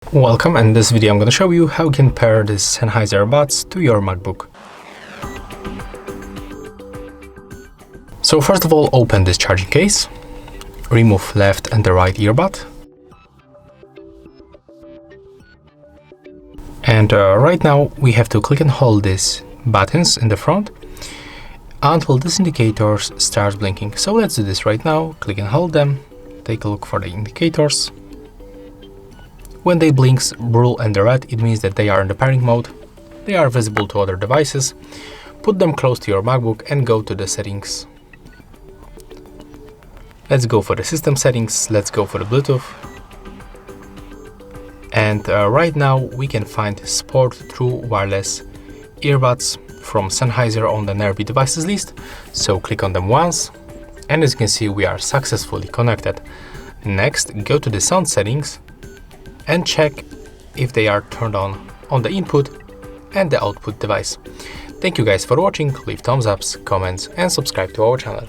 Welcome, and in this video I'm going to show you how you can pair this Sennheiser earbuds to your MacBook. So first of all, open this charging case, remove left and the right earbud, and right now we have to click and hold these buttons in the front until this indicator starts blinking. So let's do this right now. Click and hold them, take a look for the indicators. When they blink blue and the red, it means that they are in the pairing mode. They are visible to other devices. Put them close to your MacBook and go to the settings. Let's go for the system settings. Let's go for the Bluetooth. And right now we can find Sport True Wireless earbuds from Sennheiser on the nearby devices list. So click on them once, and as you can see, we are successfully connected. Next, go to the sound settings and check if they are turned on the input and the output device. Thank you guys for watching. Leave thumbs ups, comments and subscribe to our channel.